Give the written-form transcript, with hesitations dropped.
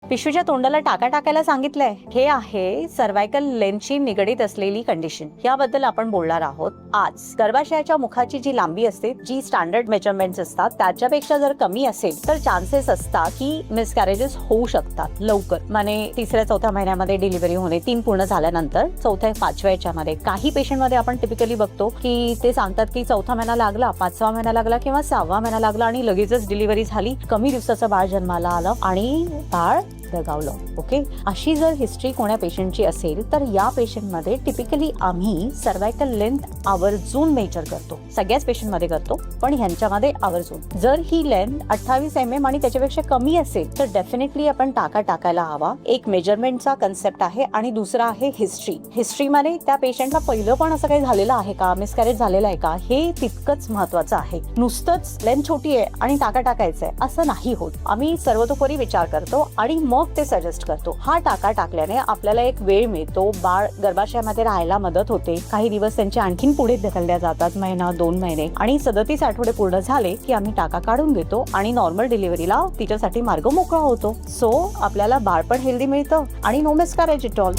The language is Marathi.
पिशवीच्या तोंडाला टाका टाकायला सांगितलंय. हे आहे सर्व्हायकल लेंथशी निगडीत असलेली कंडिशन. याबद्दल आपण बोलणार आहोत आज. गर्भाशयाच्या मुखाची जी लांबी असते, जी स्टँडर्ड मेजरमेंट्स असतात, त्याच्यापेक्षा जर कमी असेल तर चान्सेस असतात की मिसकॅरेजेस होऊ शकतात लवकर. म्हणजे 3-4 महिन्यामध्ये डिलिव्हरी होणे, 3 पूर्ण झाल्यानंतर 4-5व्या याच्यामध्ये. काही पेशंटमध्ये आपण टिपिकली बघतो की ते सांगतात की 4था महिना लागला, 5वा महिना लागला किंवा 6वा महिना लागला आणि लगेचच डिलिव्हरी झाली, कमी दिवसाचं बाळ जन्माला आलं आणि बाळ दगावलं. ओके, अशी जर हिस्ट्री कोण्या पेशंटची असेल तर या पेशंटमध्ये टिपिकली आम्ही सर्व्हायकल लेंथ आवर्जून मेजर करतो. सगळ्याच पेशंटमध्ये करतो, पण ह्यांच्यामध्ये आवर्जून. जर ही लेंथ 28 mm आणि त्याच्यापेक्षा कमी असेल तर डेफिनेटली आपण टाका टाकायला हवा. एक मेजरमेंटचा कन्सेप्ट आहे आणि दुसरा आहे हिस्ट्री. हिस्ट्रीमध्ये त्या पेशंटला पहिलं पण असं काही झालेलं आहे का, मिसकॅरेज झालेलं आहे का, हे तितकंच महत्वाचं आहे. नुसतंच लेंथ छोटी आहे आणि टाका टाकायचंय असं नाही होत. आम्ही सर्वतोपरी विचार करतो आणि मग ते सजेस्ट करतो. हा टाका टाकल्याने आपल्याला एक वेळ मिळतो, बाळ गर्भाशयामध्ये राहायला मदत होते. काही दिवस त्यांचे आणखीन पुढे ढकलल्या जातात, 1-2 महिने, आणि 37 आठवडे पूर्ण झाले की आम्ही टाका काढून देतो आणि नॉर्मल डिलिव्हरीला तिच्यासाठी मार्ग मोकळा होतो. सो आपल्याला बाळ पण हेल्दी मिळतं आणि नो मिसकॅरेज एट ऑल.